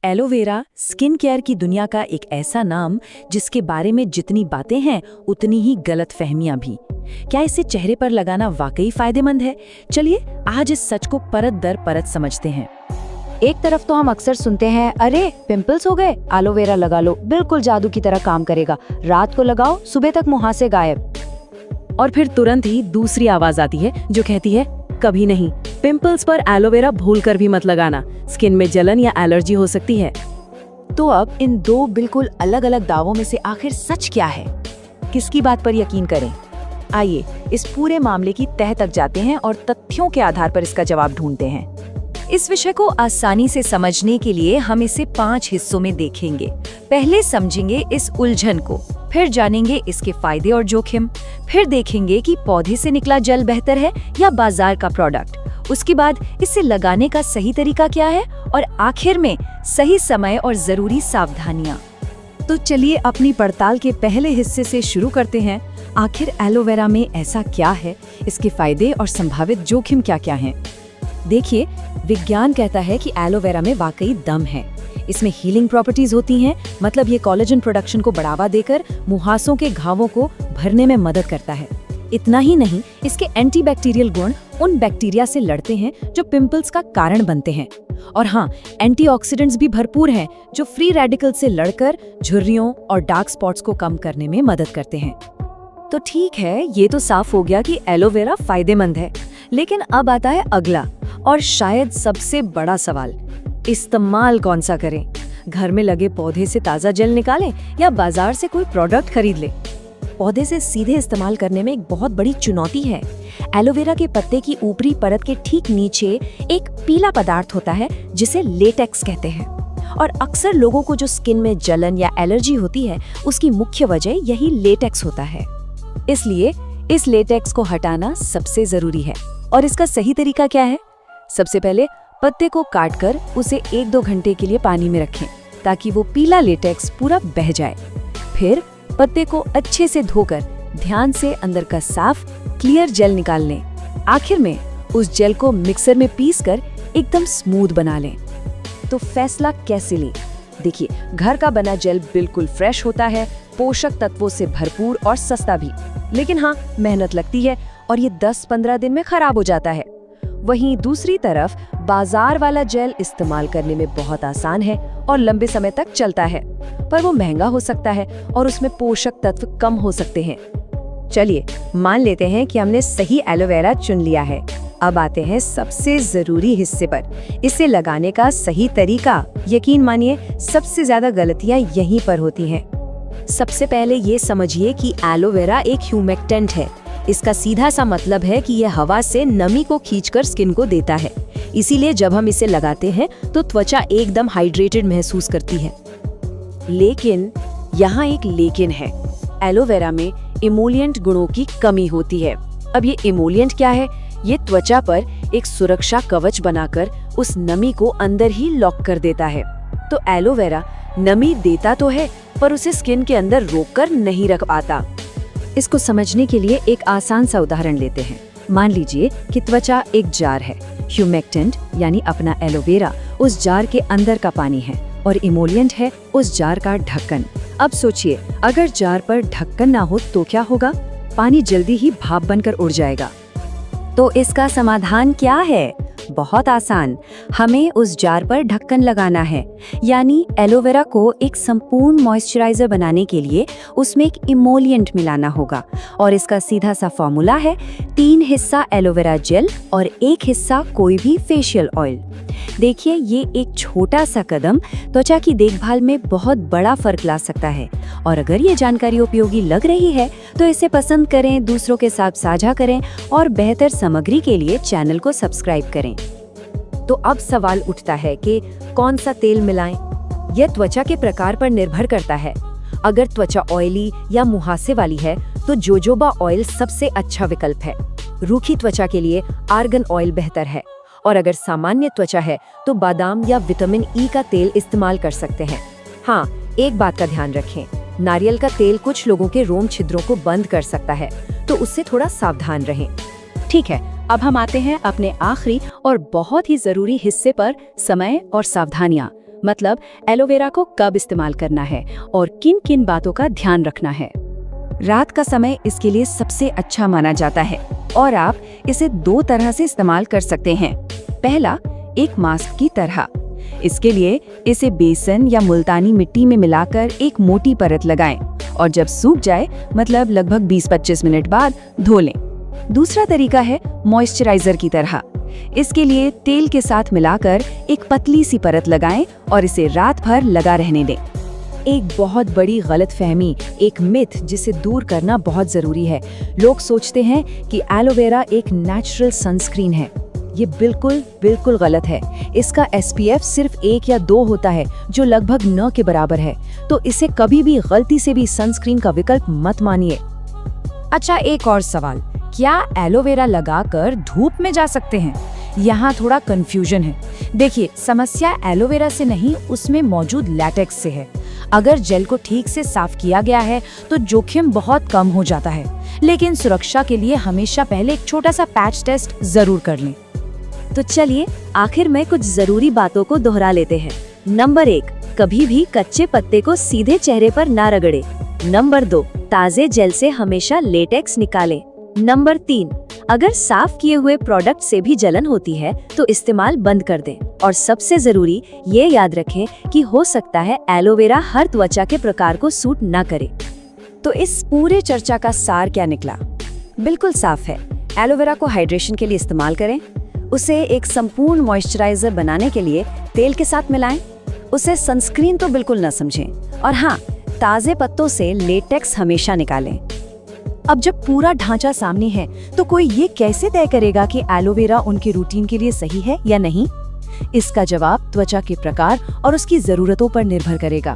Aloe vera skin care की दुनिया का एक ऐसा नाम जिसके बारे में जितनी बातें हैं उतनी ही गलतफहमियां भी। क्या इसे चेहरे पर लगाना वाकई फायदेमंद है? चलिए आज इस सच को परत दर परत समझते हैं। एक तरफ तो हम अक्सर सुनते हैं, अरे पिंपल्स हो गए, एलोवेरा लगा लो, बिल्कुल जादू की तरह काम करेगा, रात को लगाओ सुबह तक मुहासे गायब। और फिर तुरंत ही दूसरी आवाज आती है जो कहती है, कभी नहीं, पिंपल्स पर एलोवेरा भूलकर भी मत लगाना, स्किन में जलन या एलर्जी हो सकती है। तो अब इन दो बिल्कुल अलग अलग दावों में से आखिर सच क्या है? किसकी बात पर यकीन करें? आइए इस पूरे मामले की तह तक जाते हैं और तथ्यों के आधार पर इसका जवाब ढूंढते हैं। इस विषय को आसानी से समझने के लिए हम इसे 5 हिस्सों में देखेंगे। पहले समझेंगे इस उलझन को, फिर जानेंगे इसके फायदे और जोखिम, फिर देखेंगे कि पौधे से निकला जल बेहतर है या बाजार का प्रोडक्ट, उसके बाद इसे लगाने का सही तरीका क्या है और आखिर में सही समय और जरूरी सावधानियां। तो चलिए अपनी पड़ताल के पहले हिस्से से शुरू करते हैं। आखिर एलोवेरा में ऐसा क्या है, इसके फायदे और संभावित जोखिम क्या क्या हैं? देखिए, विज्ञान कहता है कि एलोवेरा में वाकई दम है। इसमें हीलिंग प्रॉपर्टीज होती हैं, मतलब ये कोलेजन प्रोडक्शन को बढ़ावा देकर मुहासों के घावों को भरने में मदद करता है। इतना ही नहीं, इसके एंटीबैक्टीरियल गुण उन बैक्टीरिया से लड़ते हैं जो पिंपल्स का कारण बनते हैं। और हाँ, एंटीऑक्सीडेंट्स भी भरपूर हैं जो फ्री रेडिकल से लड़कर झुर्रियों और डार्क स्पॉट्स को कम करने में मदद करते हैं। तो ठीक है, ये तो साफ हो गया कि एलोवेरा फायदेमंद है, लेकिन अब आता है अगला और शायद सबसे बड़ा सवाल, इस्तेमाल कौन सा करें? घर में लगे पौधे से ताज़ा जेल निकालें या बाजार से कोई प्रोडक्ट खरीद लें? पौधे से सीधे इस्तेमाल करने में एक बहुत बड़ी चुनौती है। एलोवेरा के पत्ते की ऊपरी परत के ठीक नीचे एक पीला पदार्थ होता है जिसे लेटेक्स कहते हैं, और अक्सर लोगों को जो स्किन में जलन या एलर्जी होती है उसकी मुख्य वजह यही लेटेक्स होता है। इसलिए इस लेटेक्स को हटाना सबसे जरूरी है। और इसका सही तरीका क्या है? सबसे पहले पत्ते को काटकर उसे 1-2 घंटे के लिए पानी में रखें ताकि वो पीला लेटेक्स पूरा बह जाए। फिर पत्ते को अच्छे से धोकर ध्यान से अंदर का साफ क्लियर जेल निकाल लें। आखिर में उस जेल को मिक्सर में पीसकर एकदम स्मूथ बना लें। तो फैसला कैसे लें? देखिए, घर का बना जेल बिल्कुल फ्रेश होता है, पोषक तत्वों से भरपूर और सस्ता भी। लेकिन हाँ, मेहनत लगती है और ये 10-15 दिन में खराब हो जाता है। वहीं दूसरी तरफ बाजार वाला जेल इस्तेमाल करने में बहुत आसान है और लंबे समय तक चलता है, पर वो महंगा हो सकता है और उसमें पोषक तत्व कम हो सकते हैं। चलिए मान लेते हैं कि हमने सही एलोवेरा चुन लिया है। अब आते हैं सबसे जरूरी हिस्से पर, इसे लगाने का सही तरीका। यकीन मानिए, सबसे ज्यादा गलतियां यहीं पर होती हैं। सबसे पहले ये समझिए कि एलोवेरा एक ह्यूमेक्टेंट है। इसका सीधा सा मतलब है कि यह हवा से नमी को खींचकर स्किन को देता है। इसीलिए जब हम इसे लगाते हैं तो त्वचा एकदम हाइड्रेटेड महसूस करती है। लेकिन यहाँ एक लेकिन है, एलोवेरा में इमोलिएंट गुणों की कमी होती है। अब ये इमोलिएंट क्या है? ये त्वचा पर एक सुरक्षा कवच बनाकर उस नमी को अंदर ही लॉक कर देता है। तो एलोवेरा नमी देता तो है, पर उसे स्किन के अंदर रोककर नहीं रख पाता। इसको समझने के लिए एक आसान सा उदाहरण लेते हैं। मान लीजिए कि त्वचा एक जार है, ह्यूमेक्टेंट यानी अपना एलोवेरा उस जार के अंदर का पानी है और इमोलिएंट है उस जार का ढक्कन। अब सोचिए, अगर जार पर ढक्कन ना हो तो क्या होगा? पानी जल्दी ही भाप बनकर उड़ जाएगा। तो इसका समाधान क्या है? बहुत आसान, हमें उस जार पर ढक्कन लगाना है। यानी एलोवेरा को एक संपूर्ण मॉइस्चराइजर बनाने के लिए उसमें एक इमोलिएंट मिलाना होगा, और इसका सीधा सा फॉर्मूला है 3 हिस्सा एलोवेरा जेल और 1 हिस्सा कोई भी फेशियल ऑयल। देखिए, ये एक छोटा सा कदम त्वचा की देखभाल में बहुत बड़ा फर्क ला सकता है। और अगर ये जानकारी उपयोगी लग रही है तो इसे पसंद करें, दूसरों के साथ साझा करें और बेहतर सामग्री के लिए चैनल को सब्सक्राइब करें। तो अब सवाल उठता है कि कौन सा तेल मिलाएं? यह त्वचा के प्रकार पर निर्भर करता है। अगर त्वचा ऑयली या मुहासे वाली है तो जोजोबा ऑयल सबसे अच्छा विकल्प है। रूखी त्वचा के लिए आर्गन ऑयल बेहतर है, और अगर सामान्य त्वचा है तो बादाम या विटामिन ई का तेल इस्तेमाल कर सकते हैं। हाँ, एक बात का ध्यान रखें, नारियल का तेल कुछ लोगों के रोम छिद्रों को बंद कर सकता है, तो उससे थोड़ा सावधान रहें। ठीक है, अब हम आते हैं अपने आखिरी और बहुत ही जरूरी हिस्से पर, समय और सावधानियां, मतलब एलोवेरा को कब इस्तेमाल करना है और किन किन बातों का ध्यान रखना है। रात का समय इसके लिए सबसे अच्छा माना जाता है और आप इसे 2 तरह से इस्तेमाल कर सकते हैं। पहला, एक मास्क की तरह। इसके लिए इसे बेसन या मुल्तानी मिट्टी में मिलाकर एक मोटी परत लगाएं और जब सूख जाए, मतलब लगभग 20-25 मिनट बाद, धो लें। दूसरा तरीका है मॉइस्चराइजर की तरह। इसके लिए तेल के साथ मिलाकर एक पतली सी परत लगाएं और इसे रात भर लगा रहने दें। एक बहुत बड़ी गलतफहमी, एक मिथ जिसे दूर करना बहुत जरूरी है। लोग सोचते हैं कि एलोवेरा एक नेचुरल सनस्क्रीन है। ये बिल्कुल गलत है। इसका SPF सिर्फ 1 या 2 होता है, जो लगभग न के बराबर है। तो इसे कभी भी गलती से भी सनस्क्रीन का विकल्प मत मानिए। अच्छा, एक और सवाल, क्या एलोवेरा लगाकर धूप में जा सकते हैं? यहाँ थोड़ा कंफ्यूजन है। देखिए, समस्या एलोवेरा से नहीं, उसमें मौजूद लैटेक्स से है। अगर जेल को ठीक से साफ किया गया है तो जोखिम बहुत कम हो जाता है, लेकिन सुरक्षा के लिए हमेशा पहले एक छोटा सा पैच टेस्ट जरूर कर लें। तो चलिए आखिर में कुछ जरूरी बातों को दोहरा लेते हैं। नंबर 1, कभी भी कच्चे पत्ते को सीधे चेहरे पर ना रगड़े। नंबर 2, ताजे जेल से हमेशा लेटेक्स निकालें। नंबर 3, अगर साफ किए हुए प्रोडक्ट से भी जलन होती है तो इस्तेमाल बंद कर दें। और सबसे जरूरी ये याद रखें कि हो सकता है एलोवेरा हर त्वचा के प्रकार को सूट ना करे। तो इस पूरे चर्चा का सार क्या निकला? बिल्कुल साफ है, एलोवेरा को हाइड्रेशन के लिए इस्तेमाल करें, उसे एक संपूर्ण मॉइस्चराइजर बनाने के लिए तेल के साथ मिलाएं, उसे सनस्क्रीन तो बिल्कुल न समझें, और हाँ, ताजे पत्तों से लेटेक्स हमेशा निकालें। अब जब पूरा ढांचा सामने है तो कोई ये कैसे तय करेगा कि एलोवेरा उनके रूटीन के लिए सही है या नहीं? इसका जवाब त्वचा के प्रकार और उसकी जरूरतों पर निर्भर करेगा।